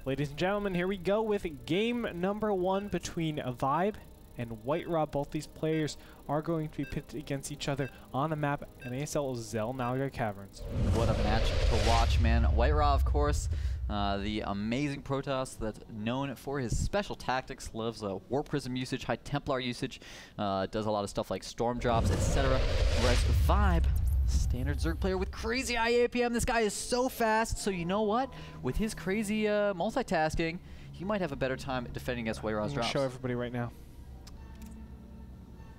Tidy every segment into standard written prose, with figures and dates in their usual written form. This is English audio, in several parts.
Ladies and gentlemen, here we go with game number 1 between Vibe and WhiteRa. Both these players are going to be pitted against each other on the map, NASL Naga Caverns. What a match to watch, man. WhiteRa, of course, the amazing Protoss that's known for his special tactics, loves Warp Prism usage, High Templar usage, does a lot of stuff like Storm Drops, etc. Whereas Vibe, standard Zerg player with crazy high APM. This guy is so fast, so you know what? With his crazy multitasking, he might have a better time defending against WhiteRa's drops. Show everybody right now.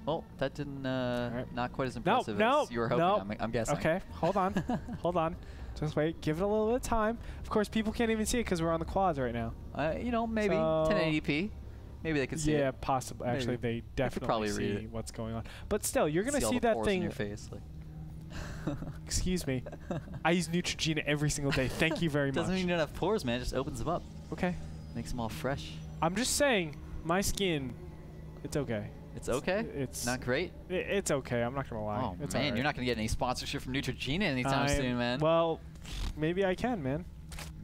Well, that didn't, right. not quite as impressive as you were hoping, I'm guessing. Okay, hold on, hold on. Just wait, give it a little bit of time. Of course, people can't even see it because we're on the quads right now. You know, maybe 1080p. Maybe they could see it. Yeah, possibly. Actually, they definitely see what's going on. But still, you're going to see that thing. In your face, like. Excuse me. I use Neutrogena every single day. Thank you very much. Doesn't mean you don't have pores, man. It just opens them up. Okay. Makes them all fresh. I'm just saying, my skin, it's okay. It's okay? It's not great? It's okay. I'm not going to lie. Oh, it's man. right. You're not going to get any sponsorship from Neutrogena anytime soon, man. Well, maybe I can, man.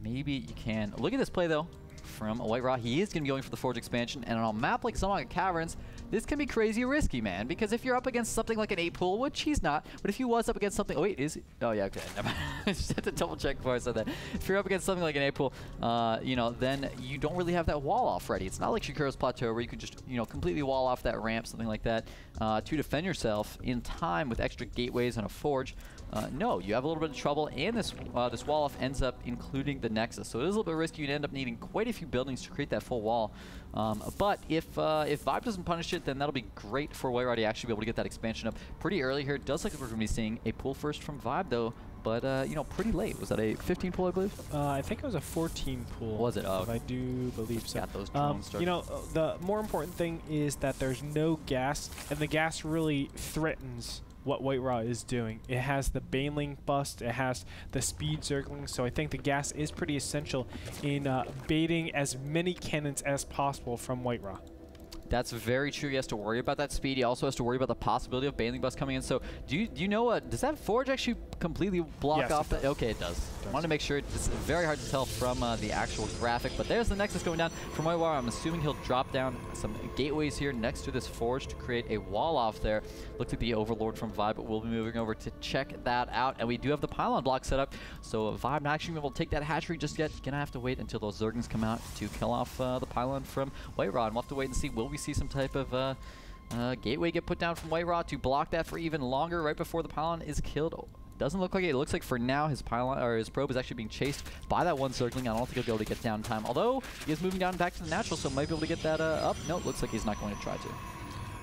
Maybe you can. Look at this play, though, from WhiteRa. He is going to be going for the Forge expansion. And on a map like Naga Caverns, this can be crazy risky, man. Because if you're up against something like an 8-pool, which he's not, but if he was up against something... Oh, wait, is he? Oh, yeah, okay. I just had to double check before I said that. If you're up against something like an 8-pool, you know, then you don't really have that wall off ready. It's not like Shakira's Plateau where you could just, you know, completely wall off that ramp, something like that, to defend yourself in time with extra gateways and a Forge. No, you have a little bit of trouble, and this this wall off ends up including the Nexus. So it is a little bit risky. You'd end up needing quite a few buildings to create that full wall. But if Vibe doesn't punish it, then that'll be great for WhiteRa to actually be able to get that expansion up pretty early here. It does look like we're going to be seeing a pull first from Vibe, though. But, you know, pretty late. Was that a 15 pull, I believe? I think it was a 14 pull. Was it? Oh, I do believe so. Got those drones started. You know, the more important thing is that there's no gas, and the gas really threatens what WhiteRa is doing. It has the Baneling bust, it has the speed Zergling, so I think the gas is pretty essential in baiting as many cannons as possible from WhiteRa. That's very true. He has to worry about that speed. He also has to worry about the possibility of Baneling Bust coming in. So do you know, does that Forge actually completely block off that? Okay, it does. I wanted to make sure. It's very hard to tell from the actual graphic, but there's the Nexus going down from WhiteRa. I'm assuming he'll drop down some gateways here next to this Forge to create a wall off there. Looks like the Overlord from Vibe, but we'll be moving over to check that out. And we do have the pylon block set up, so Vibe not actually able to take that hatchery just yet. Gonna have to wait until those Zerglings come out to kill off the pylon from WhiteRa, and we'll have to wait and see. Will we see some type of gateway get put down from WhiteRa to block that for even longer right before the pylon is killed? Doesn't look like it. It looks like for now his pylon or his probe is actually being chased by that one Zergling. I don't think he'll be able to get down time. Although he is moving down back to the natural, so might be able to get that up. No, looks like he's not going to try to.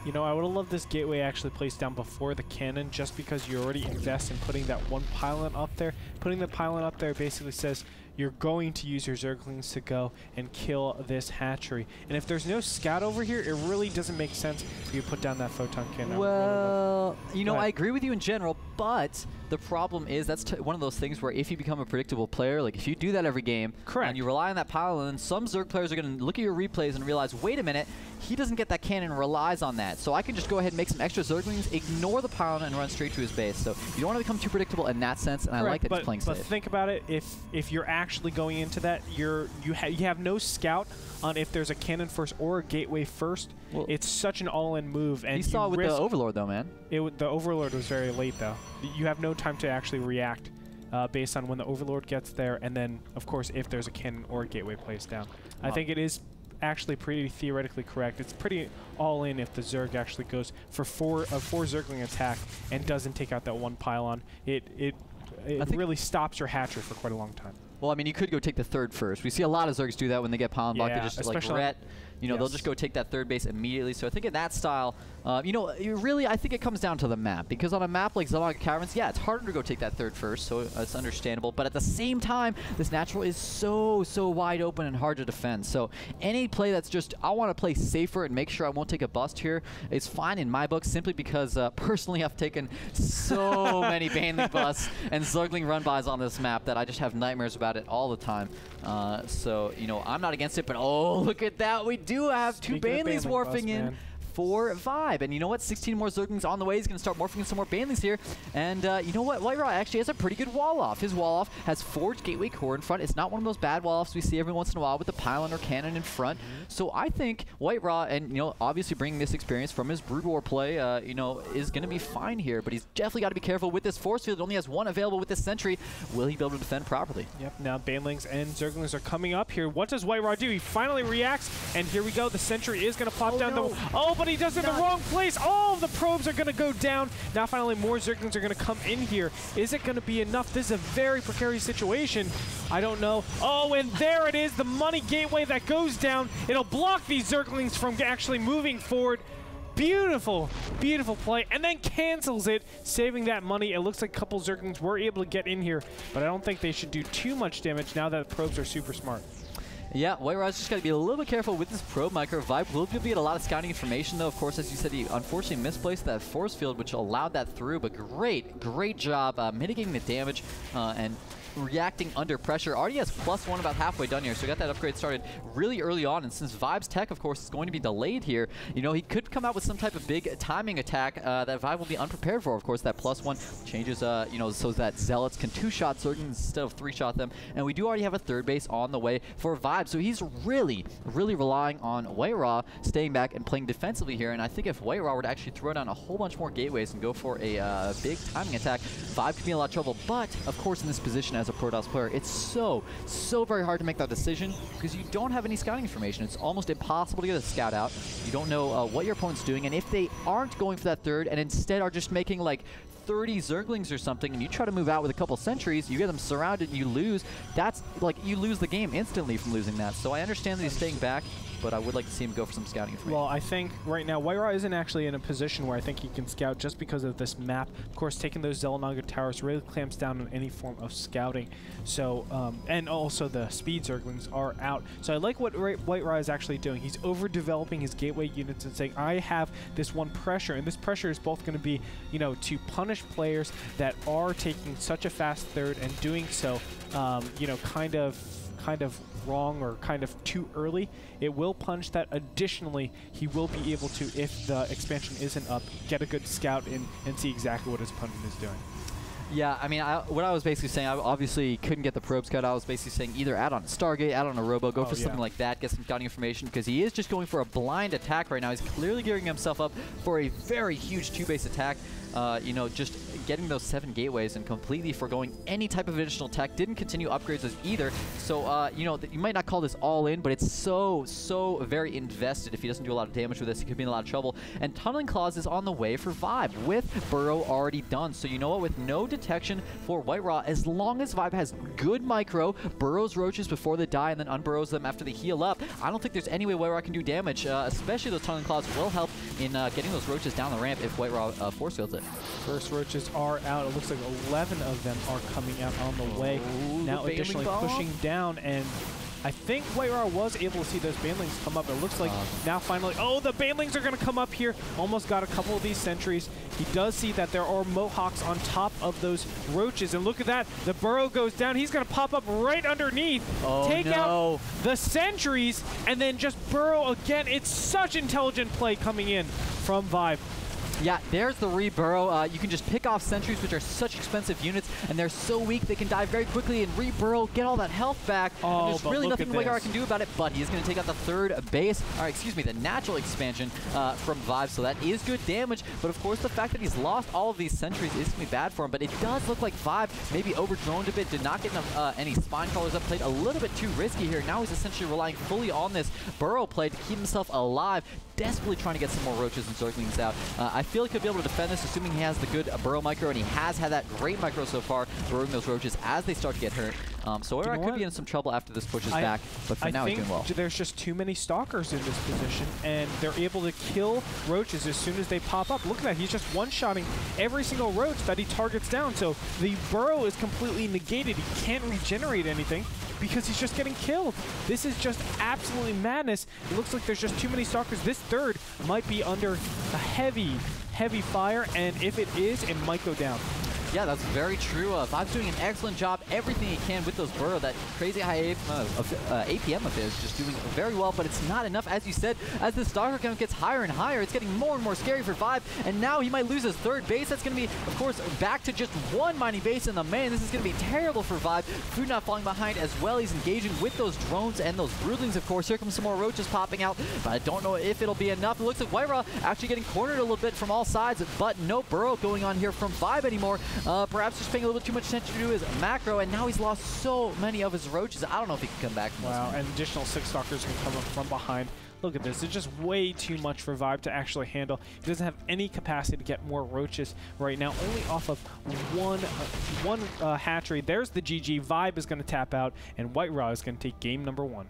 You know, I would have loved this gateway actually placed down before the cannon, just because you already invest in putting that one pylon up there. Putting the pylon up there basically says you're going to use your Zerglings to go and kill this hatchery. And if there's no scout over here, it really doesn't make sense for you to put down that photon cannon. Well, you know, I agree with you in general, but the problem is that's one of those things where if you become a predictable player, like if you do that every game, and you rely on that pylon, some Zerg players are going to look at your replays and realize, wait a minute, he doesn't get that cannon, relies on that. So I can just go ahead and make some extra Zerglings, ignore the pylon, and run straight to his base. So you don't want to become too predictable in that sense, and I like that he's playing safe. But think about it, if you're actually going into that, you have no scout on if there's a cannon first or a gateway first. Well, it's such an all-in move. And you saw it with the Overlord, though, man. The Overlord was very late, though. You have no time to actually react based on when the Overlord gets there, and then, of course, if there's a cannon or a gateway placed down. Wow. I think it is actually pretty theoretically correct. It's pretty all-in if the Zerg actually goes for a 4 Zergling attack and doesn't take out that one pylon. It really stops your hatchery for quite a long time. Well, I mean, you could go take the third first. We see a lot of Zergs do that when they get pylon blocked. They just like ret. You know, they'll just go take that third base immediately. So I think in that style, you know, really, I think it comes down to the map. Because on a map like Naga Caverns, yeah, it's harder to go take that third first, so it's understandable. But at the same time, this natural is so wide open and hard to defend. So any play that's just, I want to play safer and make sure I won't take a bust here, is fine in my book, simply because personally I've taken so many Baneling busts and Zergling run-bys on this map that I just have nightmares about it all the time. So, you know, I'm not against it, but oh, look at that. We do have two Banelings warping in. for Vibe. And you know what? 16 more Zerglings on the way. He's going to start morphing in some more Banelings here. And you know what? WhiteRa actually has a pretty good wall-off. His wall-off has Forged Gateway Core in front. It's not one of those bad wall-offs we see every once in a while with the pylon or cannon in front. So I think WhiteRa, and you know, obviously bringing this experience from his Brood War play, you know, is going to be fine here. But he's definitely got to be careful with this force field. It only has one available with this sentry. Will he be able to defend properly? Yep. Now Banelings and Zerglings are coming up here. What does WhiteRa do? He finally reacts, and here we go. The sentry is going to pop down. Oh, but he does it in the wrong place. All of the probes are going to go down. Now finally more Zerglings are going to come in here. Is it going to be enough? This is a very precarious situation. I don't know. Oh, and there it is. The money gateway that goes down. It'll block these Zerglings from actually moving forward. Beautiful, beautiful play, and then cancels it, saving that money. It looks like a couple Zerglings were able to get in here, but I don't think they should do too much damage now that probes are super smart. Yeah, WhiteRa's just got to be a little bit careful with this probe micro. Vibe will get a lot of scouting information, though. Of course, as you said, he unfortunately misplaced that force field, which allowed that through, but great job mitigating the damage and reacting under pressure. Already has +1 about halfway done here, so we got that upgrade started really early on. And since Vibe's tech, of course, is going to be delayed here, you know, he could come out with some type of big timing attack that Vibe will be unprepared for. Of course, that +1 changes, you know, so that Zealots can 2-shot Zerglings instead of 3-shot them. And we do already have a third base on the way for Vibe, so he's really relying on WhiteRa staying back and playing defensively here. And I think if WhiteRa were to actually throw down a whole bunch more gateways and go for a big timing attack, Vibe could be in a lot of trouble. But, of course, in this position as a Protoss player, it's so very hard to make that decision because you don't have any scouting information. It's almost impossible to get a scout out. You don't know what your opponent's doing, and if they aren't going for that third and instead are just making like 30 Zerglings or something, and you try to move out with a couple sentries, you get them surrounded and you lose. That's like, you lose the game instantly from losing that. So I understand that he's staying back, but I would like to see him go for some scouting information. Well, I think right now WhiteRa isn't actually in a position where I think he can scout just because of this map. Of course, taking those Naga towers really clamps down on any form of scouting. So, and also the speed Zerglings are out. So I like what WhiteRa is actually doing. He's overdeveloping his gateway units and saying, I have this one pressure, and this pressure is both going to be, you know, to punish players that are taking such a fast third and doing so, you know, kind of wrong or kind of too early. It will punch that. Additionally, he will be able to, if the expansion isn't up, get a good scout in and see exactly what his opponent is doing. Yeah, I mean, what I was basically saying, I obviously couldn't get the probe scout. I was basically saying either add on a Stargate, add on a Robo, go for something like that, get some scouting information, because he is just going for a blind attack right now. He's clearly gearing himself up for a very huge 2-base attack. You know, just getting those 7 gateways and completely foregoing any type of additional tech. Didn't continue upgrades as either. So, you know, you might not call this all in, but it's so very invested. If he doesn't do a lot of damage with this, he could be in a lot of trouble. And Tunneling Claws is on the way for Vibe with Burrow already done. So, you know what? With no detection for WhiteRa, as long as Vibe has good micro, burrows roaches before they die, and then unburrows them after they heal up, I don't think there's any way WhiteRa can do damage. Especially those Tunneling Claws will help in getting those roaches down the ramp if WhiteRa force fields it. First roaches are out. It looks like 11 of them are coming out on the way. Now additionally pushing down, and I think WhiteRa was able to see those Banelings come up. It looks like now finally, oh, the Banelings are going to come up here. Almost got a couple of these sentries. He does see that there are Mohawks on top of those roaches, and look at that. The burrow goes down. He's going to pop up right underneath, take out the sentries, and then just burrow again. It's such intelligent play coming in from Vibe. Yeah, there's the re-burrow. You can just pick off sentries, which are such expensive units, and they're so weak they can die very quickly and re-burrow, get all that health back. Oh, and there's really nothing WhiteRa can do about it, but he's going to take out the third base, or excuse me, the natural expansion from Vibe, so that is good damage. But of course, the fact that he's lost all of these sentries is going to be bad for him, but it does look like Vibe maybe overdroned a bit, did not get enough any spine crawlers up, played a little bit too risky here. Now he's essentially relying fully on this burrow play to keep himself alive, desperately trying to get some more roaches and Zerglings out. I feel like he'll be able to defend this, assuming he has the good burrow micro, and he has had that great micro so far, burrowing those roaches as they start to get hurt. So WhiteRa could be in some trouble after this pushes back, but for now he's doing well. There's just too many stalkers in this position, and they're able to kill roaches as soon as they pop up. Look at that, he's just one-shotting every single roach that he targets down, so the burrow is completely negated. He can't regenerate anything because he's just getting killed. This is just absolutely madness. It looks like there's just too many stalkers. This third might be under a heavy fire, and if it is, it might go down. Yeah, that's very true. Vibe's doing an excellent job, everything he can with those burrow. That crazy high APM of his just doing very well, but it's not enough. As you said, as the StarCraft count gets higher and higher, it's getting more and more scary for Vibe, and now he might lose his third base. That's going to be, of course, back to just one mining base in the main. This is going to be terrible for Vibe. Food not falling behind as well. He's engaging with those drones and those broodlings, of course. Here comes some more roaches popping out, but I don't know if it'll be enough. It looks like WhiteRa actually getting cornered a little bit from all sides, but no burrow going on here from Vibe anymore. Perhaps just paying a little bit too much attention to his macro, and now he's lost so many of his roaches. I don't know if he can come back from this. Wow, and additional 6 Stalkers can come up from behind. Look at this. It's just way too much for Vibe to actually handle. He doesn't have any capacity to get more roaches right now, only off of one hatchery. There's the GG. Vibe is going to tap out, and WhiteRa is going to take game number 1.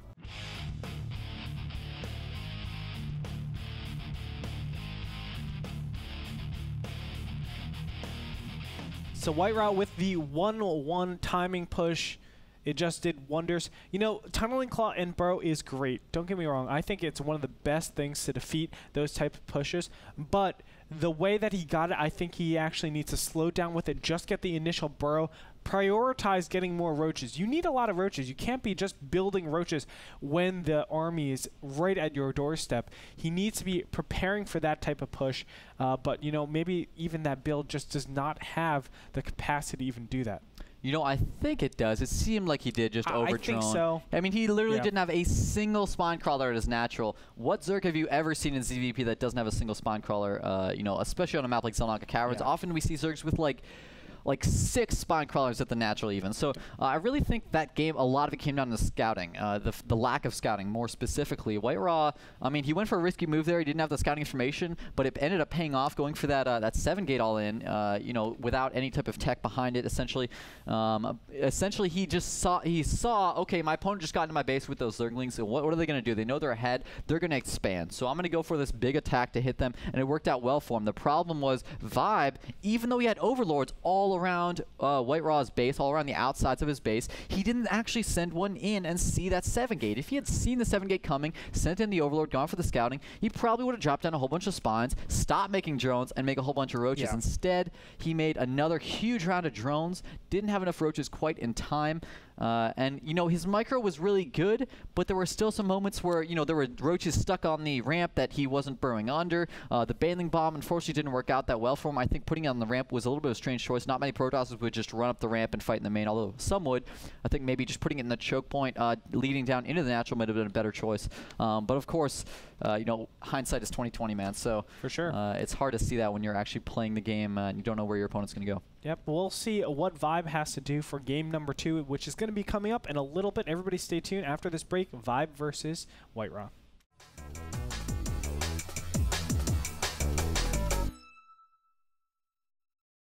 So WhiteRa with the 1-1 timing push, it just did wonders. You know, Tunneling Claw and Burrow is great. Don't get me wrong. I think it's one of the best things to defeat those type of pushes. But the way that he got it, I think he actually needs to slow down with it. Just get the initial Burrow. Prioritize getting more roaches. You need a lot of roaches. You can't be just building roaches when the army is right at your doorstep. He needs to be preparing for that type of push. But, you know, maybe even that build just does not have the capacity to even do that. You know, I think it does. It seemed like he did just overdrone. I think so. I mean, he literally didn't have a single spine crawler at his natural. What Zerg have you ever seen in ZVP that doesn't have a single spine crawler? You know, especially on a map like Naga Caverns. Often we see Zergs with like 6 spine crawlers at the natural even. So I really think that game, a lot of it came down to scouting, the lack of scouting more specifically. WhiteRa, I mean, he went for a risky move there. He didn't have the scouting information, but it ended up paying off going for that 7-gate all in, you know, without any type of tech behind it, essentially. Essentially, he just saw, okay, my opponent just got into my base with those Zerglings, so what are they going to do? They know they're ahead. They're going to expand. So I'm going to go for this big attack to hit them, and it worked out well for him. The problem was Vibe, even though he had Overlords all around WhiteRa's base, all around the outsides of his base, he didn't actually send one in and see that 7-gate. If he had seen the 7-gate coming, sent in the Overlord, gone for the scouting, he probably would have dropped down a whole bunch of spines, stopped making drones, and make a whole bunch of roaches. Instead, he made another huge round of drones, didn't have enough roaches quite in time. And, you know, his micro was really good, but there were still some moments where, you know, there were roaches stuck on the ramp that he wasn't burrowing under. The Baneling Bomb, unfortunately, didn't work out that well for him. I think putting it on the ramp was a little bit of a strange choice. Not many Protosses would just run up the ramp and fight in the main, although some would. I think maybe just putting it in the choke point, leading down into the natural might have been a better choice. But, of course, you know, hindsight is 20/20, man. So for sure, it's hard to see that when you're actually playing the game and you don't know where your opponent's going to go. Yep, we'll see what Vibe has to do for game number 2, which is going to be coming up in a little bit. Everybody stay tuned. After this break, Vibe versus WhiteRa.